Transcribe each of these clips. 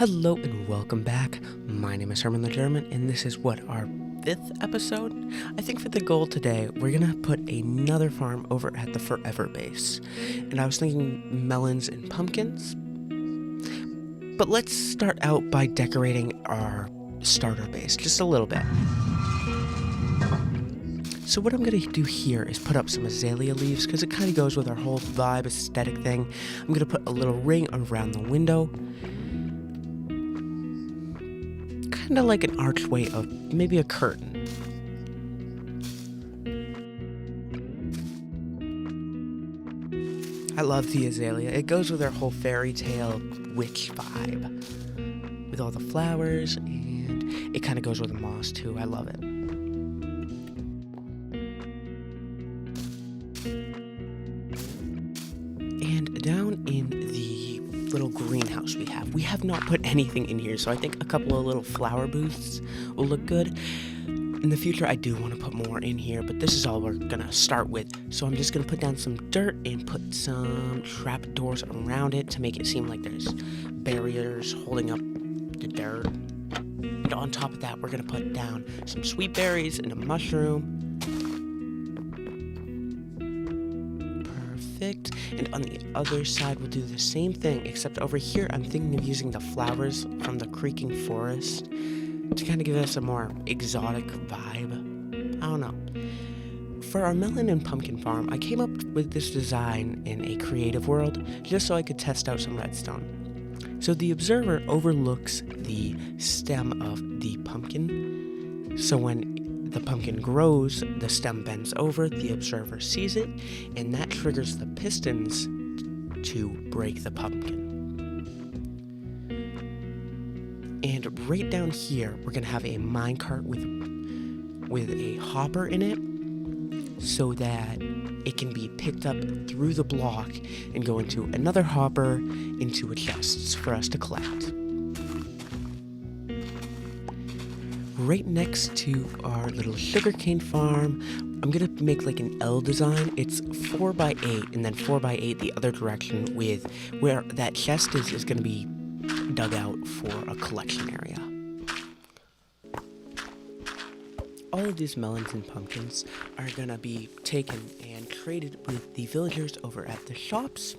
Hello and welcome back. My name is Herman the German, and this is our 5th episode? I think for the goal today, we're gonna put another farm over at the Forever base. And I was thinking melons and pumpkins. But let's start out by decorating our starter base just a little bit. So what I'm going to do here is put up some azalea leaves because it kind of goes with our whole vibe aesthetic thing. I'm going to put a little ring around the window. Kind of like an archway of maybe a curtain. I love the azalea. It goes with our whole fairy tale witch vibe. With all the flowers, and it kind of goes with the moss too. I love it. And down in the little greenhouse we have not put anything in here, so I think a couple of little flower booths will look good. In the future, I do want to put more in here, but this is all we're gonna start with. So I'm just gonna put down some dirt and put some trap doors around it to make it seem like there's barriers holding up the dirt. And on top of that, we're gonna put down some sweet berries and a mushroom. And on the other side we'll do the same thing, except over here I'm thinking of using the flowers from the creaking forest to kind of give us a more exotic vibe. I don't know. For our melon and pumpkin farm, I came up with this design in a creative world just so I could test out some redstone. So the observer overlooks the stem of the pumpkin, so when the pumpkin grows, the stem bends over, the observer sees it, and that triggers the pistons to break the pumpkin. And right down here, we're gonna have a minecart with a hopper in it, so that it can be picked up through the block and go into another hopper into a chest for us to collect. Right next to our little sugarcane farm, I'm gonna make like an L design. It's 4x8 and then 4x8 the other direction, with where that chest is gonna be dug out for a collection area. All of these melons and pumpkins are gonna be taken and traded with the villagers over at the shops,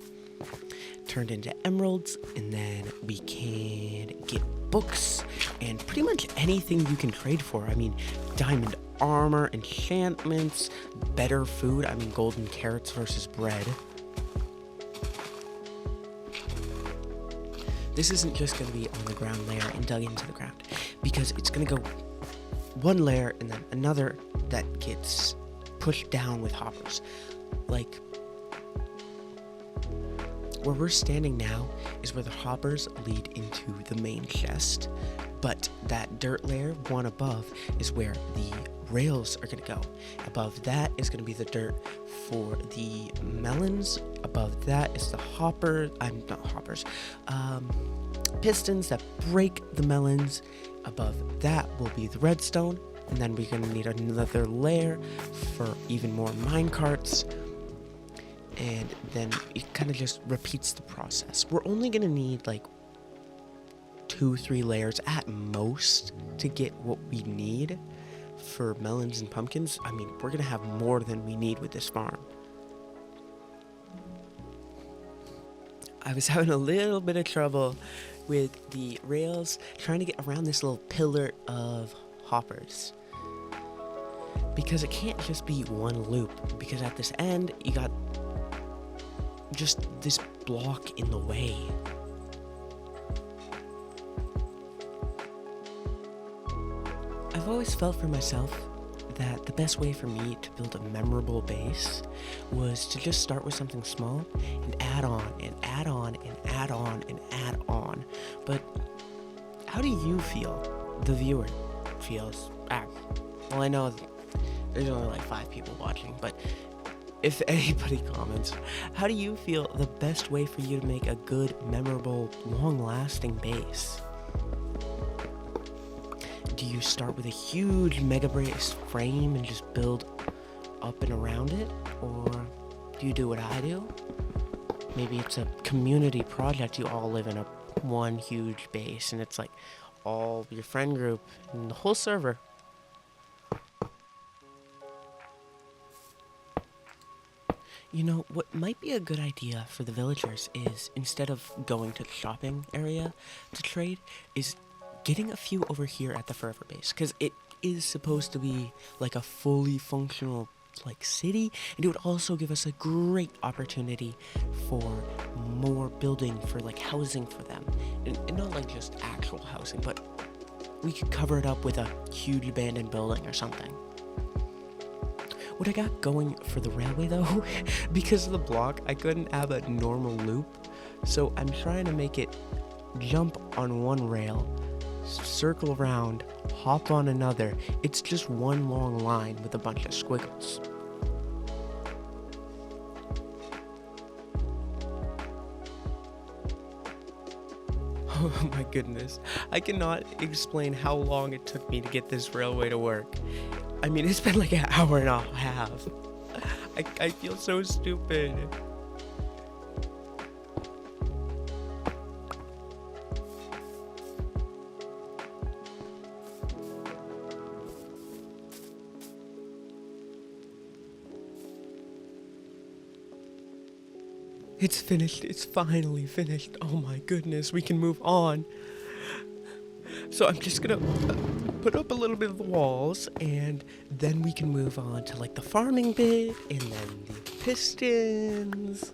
turned into emeralds, and then we can get books and pretty much anything you can trade for. I mean, diamond armor, enchantments, better food. I mean, golden carrots versus bread. This isn't just going to be on the ground layer and dug into the ground, because it's going to go one layer and then another that gets pushed down with hoppers. Like, where we're standing now is where the hoppers lead into the main chest, but that dirt layer, one above, is where the rails are going to go. Above that is going to be the dirt for the melons. Above that is the pistons that break the melons. Above that will be the redstone, and then we're going to need another layer for even more minecarts. And then it kind of just repeats the process. We're only going to need like 2-3 layers at most to get what we need for melons and pumpkins. I mean, we're going to have more than we need with this farm. I was having a little bit of trouble with the rails trying to get around this little pillar of hoppers, because it can't just be one loop, because at this end you got just this block in the way. I've always felt for myself that the best way for me to build a memorable base was to just start with something small and add on and add on and add on and add on. But how do you feel the viewer feels? Well, I know there's only like 5 people watching, but if anybody comments, how do you feel the best way for you to make a good, memorable, long-lasting base? Do you start with a huge mega base frame and just build up and around it? Or do you do what I do? Maybe it's a community project. You all live in a one huge base, and it's like all your friend group and the whole server. You know, what might be a good idea for the villagers is, instead of going to the shopping area to trade, is getting a few over here at the forever base, because it is supposed to be like a fully functional like city, and it would also give us a great opportunity for more building for like housing for them, and not like just actual housing, but we could cover it up with a huge abandoned building or something. What I got going for the railway though, because of the block, I couldn't have a normal loop, so I'm trying to make it jump on one rail, circle around, hop on another. It's just one long line with a bunch of squiggles. Oh my goodness, I cannot explain how long it took me to get this railway to work. I mean, it's been like an hour and a half. I feel so stupid. It's finished. It's finally finished. Oh my goodness, we can move on. So I'm just gonna put up a little bit of the walls, and then we can move on to like the farming bit, and then the pistons.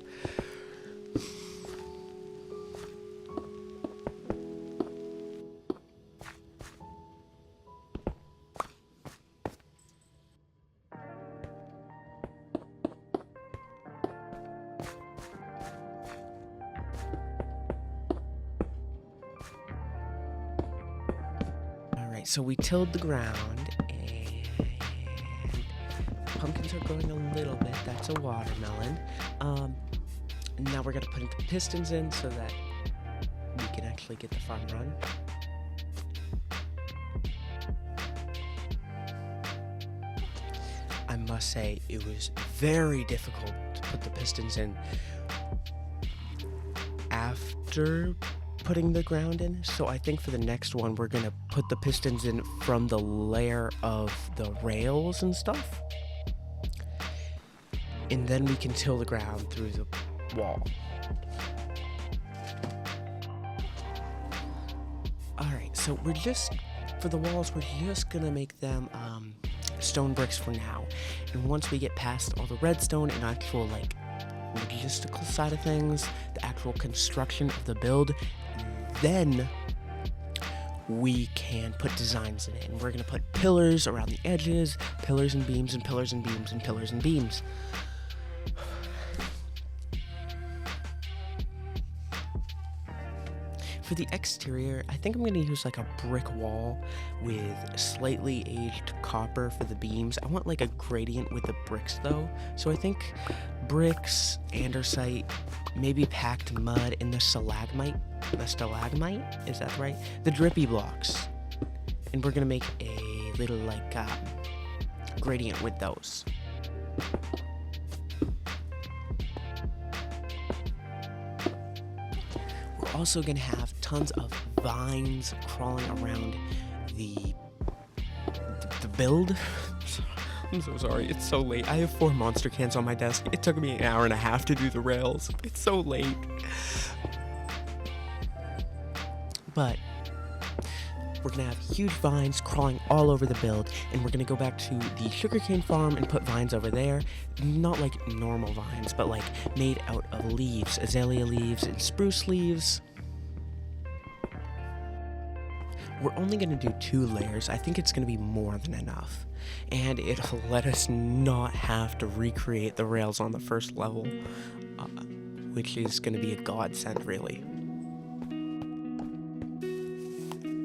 So we tilled the ground, and pumpkins are growing a little bit. That's a watermelon. Now we're gonna put the pistons in so that we can actually get the farm run. I must say, it was very difficult to put the pistons in after putting the ground in, so I think for the next one we're gonna put the pistons in from the layer of the rails and stuff, and then we can till the ground through the wall. Alright, so for the walls, we're just gonna make them stone bricks for now, and once we get past all the redstone and actual like logistical side of things, the actual construction of the build, then we can put designs in it, and we're gonna put pillars around the edges, pillars and beams and pillars and beams and pillars and beams. For the exterior, I think I'm gonna use like a brick wall with slightly aged copper for the beams. I want like a gradient with the bricks though, so I think bricks, andesite, maybe packed mud, and the stalagmite, is that right? The drippy blocks. And we're gonna make a little like gradient with those. We're also gonna have tons of vines crawling around the build. I'm so sorry, it's so late. I have 4 monster cans on my desk. It took me an hour and a half to do the rails. It's so late. But we're gonna have huge vines crawling all over the build, and we're gonna go back to the sugarcane farm and put vines over there. Not like normal vines, but like made out of leaves, azalea leaves and spruce leaves. We're only gonna do 2 layers. I think it's gonna be more than enough, and it'll let us not have to recreate the rails on the first level, which is gonna be a godsend, really.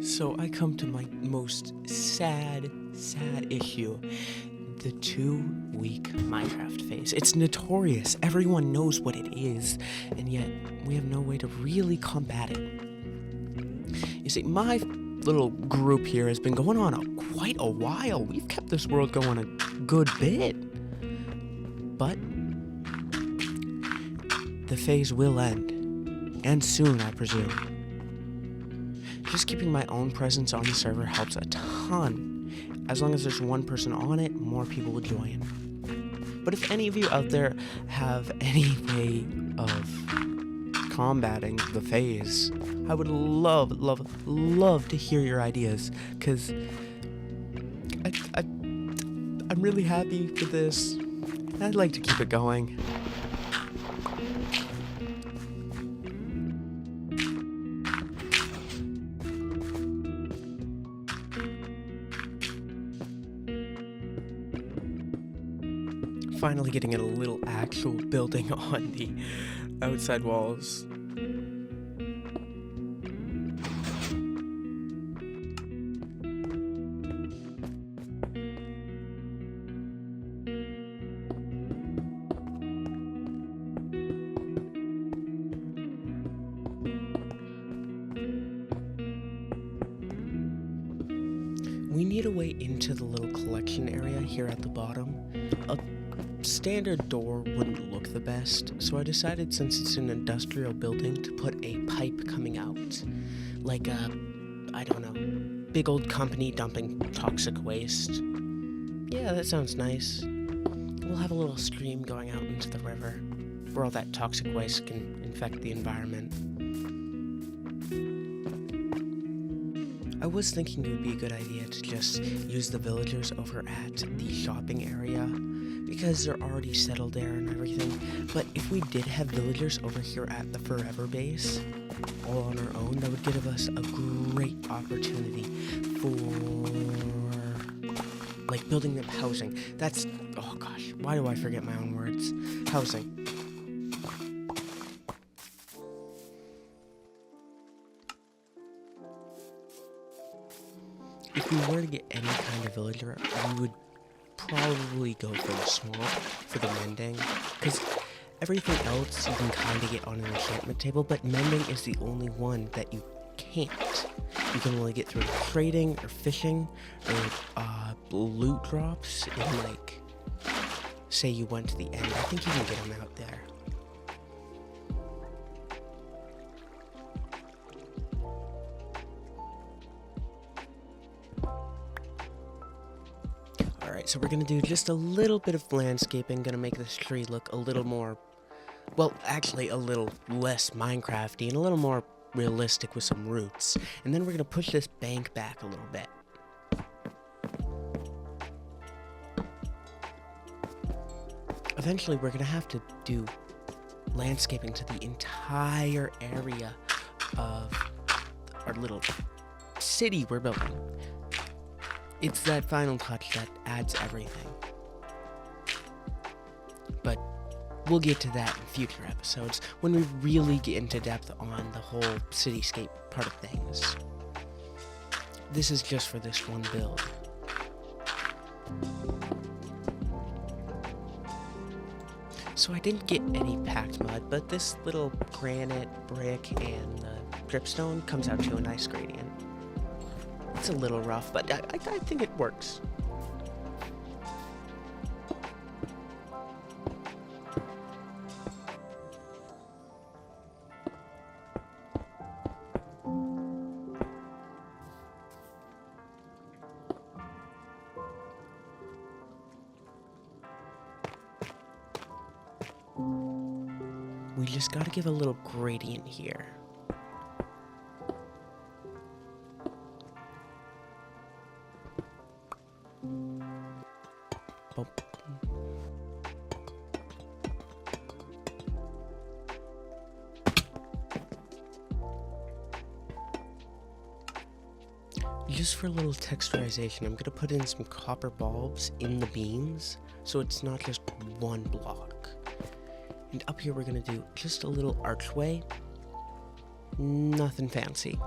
So I come to my most sad issue, the 2-week Minecraft phase. It's notorious, everyone knows what it is, and yet we have no way to really combat it. You see, my little group here has been going on quite a while. We've kept this world going a good bit, but the phase will end, and soon, I presume. Just keeping my own presence on the server helps a ton. As long as there's one person on it, more people will join. But if any of you out there have any way of combating the phase, I would love to hear your ideas, because I'm really happy with this. I'd like to keep it going. Finally getting a little actual building on the outside walls. We need a way into the little collection area here at the bottom. A standard door wouldn't look the best, so I decided, since it's an industrial building, to put a pipe coming out. Like a, I don't know, big old company dumping toxic waste. Yeah, that sounds nice. We'll have a little stream going out into the river, where all that toxic waste can infect the environment. I was thinking it would be a good idea to just use the villagers over at the shopping area, because they're already settled there and everything. But if we did have villagers over here at the Forever base, all on our own, that would give us a great opportunity for, like, building up housing. That's, oh gosh, why do I forget my own words? Housing. If we were to get any kind of villager, we would probably go for the swamp for the mending, because everything else you can kind of get on an enchantment table, but mending is the only one that you can't. You can only get through trading or fishing or loot drops in, like, say you went to the end. I think you can get them out there. Alright, so we're gonna do just a little bit of landscaping, gonna make this tree look a little more, well, actually a little less Minecrafty and a little more realistic with some roots. And then we're gonna push this bank back a little bit. Eventually we're gonna have to do landscaping to the entire area of our little city we're building. It's that final touch that adds everything. But we'll get to that in future episodes, when we really get into depth on the whole cityscape part of things. This is just for this one build. So I didn't get any packed mud, but this little granite, brick, and dripstone comes out to a nice gradient. It's a little rough, but I think it works. We just gotta give a little gradient here. Just for a little texturization, I'm going to put in some copper bulbs in the beams, so it's not just one block. And up here we're going to do just a little archway. Nothing fancy.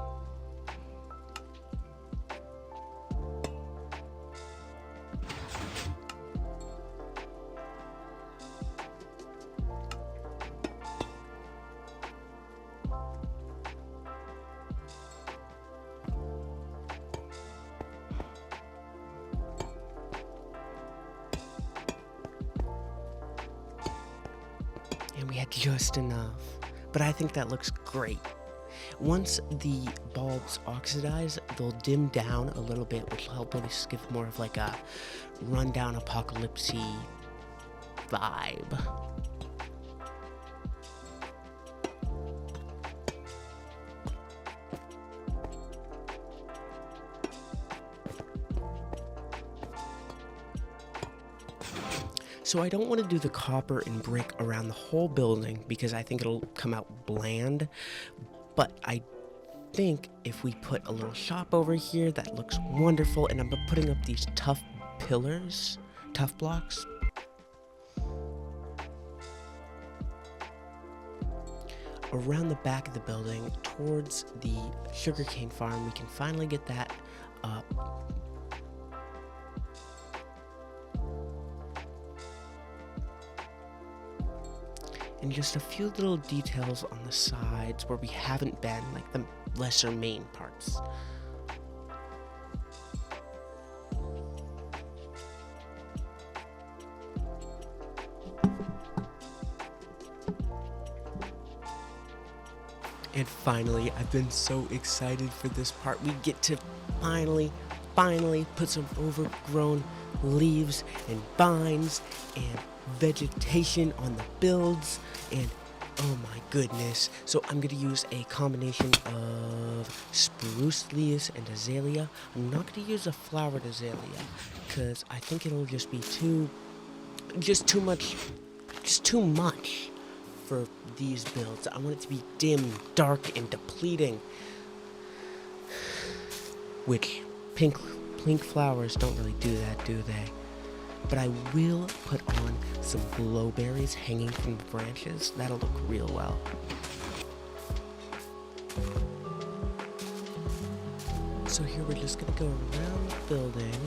And we had just enough, but I think that looks great. Once the bulbs oxidize, they'll dim down a little bit, which will help us give more of like a rundown apocalypse-y vibe. So I don't want to do the copper and brick around the whole building because I think it'll come out bland, but I think if we put a little shop over here, that looks wonderful. And I'm putting up these tough pillars, tough blocks. Around the back of the building towards the sugarcane farm, we can finally get that up. And just a few little details on the sides where we haven't been, like the lesser main parts. And finally, I've been so excited for this part. We get to finally put some overgrown leaves and vines and vegetation on the builds, and oh my goodness. So I'm gonna use a combination of spruce leaves and azalea. I'm not gonna use a flowered azalea because I think it'll just be too much for these builds. I want it to be dim, dark, and depleting, which pink flowers don't really do that, do they? But I will put on some glowberries hanging from the branches. That'll look real well. So here we're just gonna go around the building,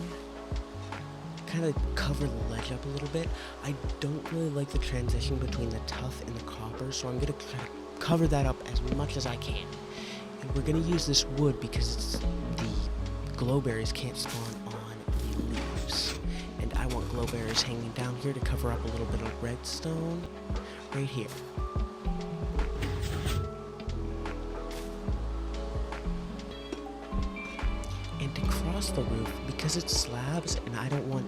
kind of cover the ledge up a little bit. I don't really like the transition between the tough and the copper, so I'm gonna try to cover that up as much as I can. And we're gonna use this wood because the glowberries can't spawn on the leaves. And I want glowberries hanging down here to cover up a little bit of redstone right here. And to cross the roof, because it's slabs and I don't want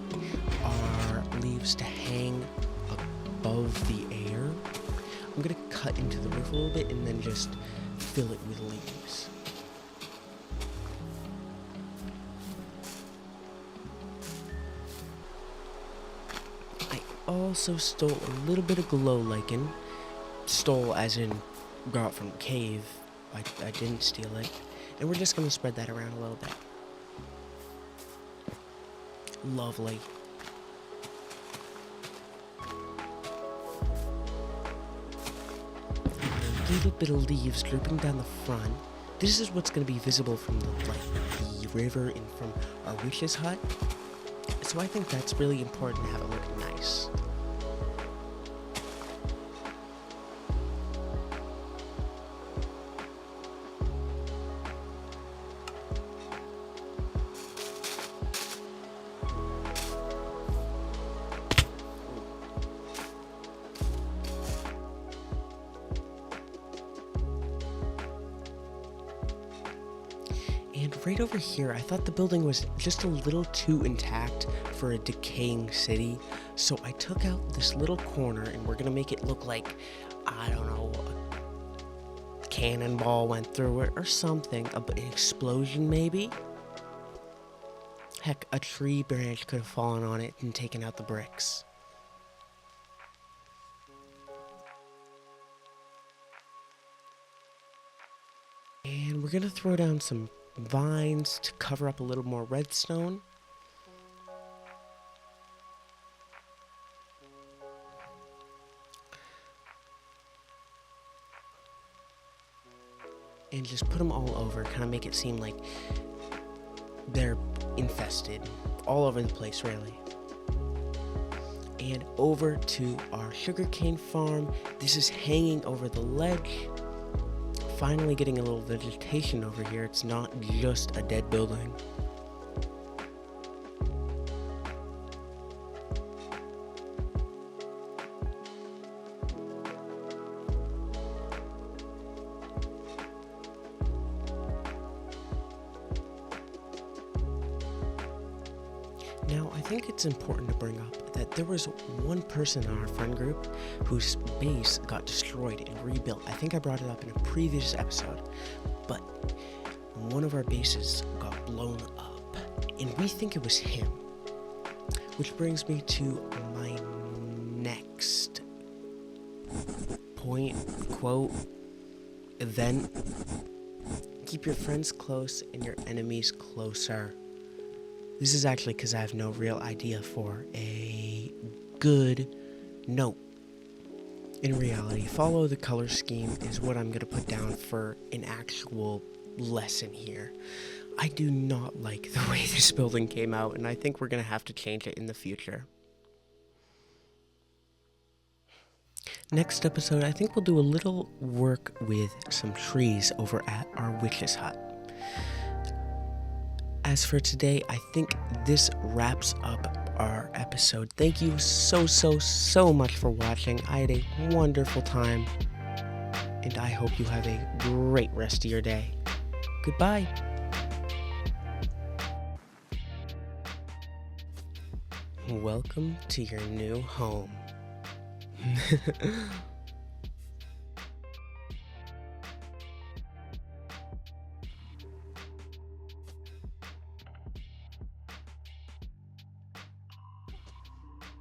our leaves to hang above the air, I'm gonna cut into the roof a little bit and then just fill it with leaves. Also stole a little bit of glow lichen. Stole as in got from a cave. I didn't steal it. And we're just going to spread that around a little bit. Lovely. A little bit of leaves drooping down the front. This is what's going to be visible from the river and from our witch's hut. So I think that's really important to have it look nice. And right over here, I thought the building was just a little too intact for a decaying city. So I took out this little corner and we're gonna make it look like, I don't know, a cannonball went through it or something, an explosion maybe? Heck, a tree branch could have fallen on it and taken out the bricks. And we're gonna throw down some vines to cover up a little more redstone. And just put them all over, kind of make it seem like they're infested all over the place, really. And over to our sugarcane farm. This is hanging over the ledge. Finally getting a little vegetation over here. It's not just a dead building. Now, I think it's important to bring up that there was one person in our friend group whose base got destroyed and rebuilt. I think I brought it up in a previous episode, but one of our bases got blown up, and we think it was him. Which brings me to my next point, quote, event. Keep your friends close and your enemies closer. This is actually because I have no real idea for a good note. In reality, follow the color scheme is what I'm going to put down for an actual lesson here. I do not like the way this building came out, and I think we're going to have to change it in the future. Next episode, I think we'll do a little work with some trees over at our witch's hut. As for today, I think this wraps up our episode. Thank you so much for watching. I had a wonderful time, and I hope you have a great rest of your day. Goodbye. Welcome to your new home.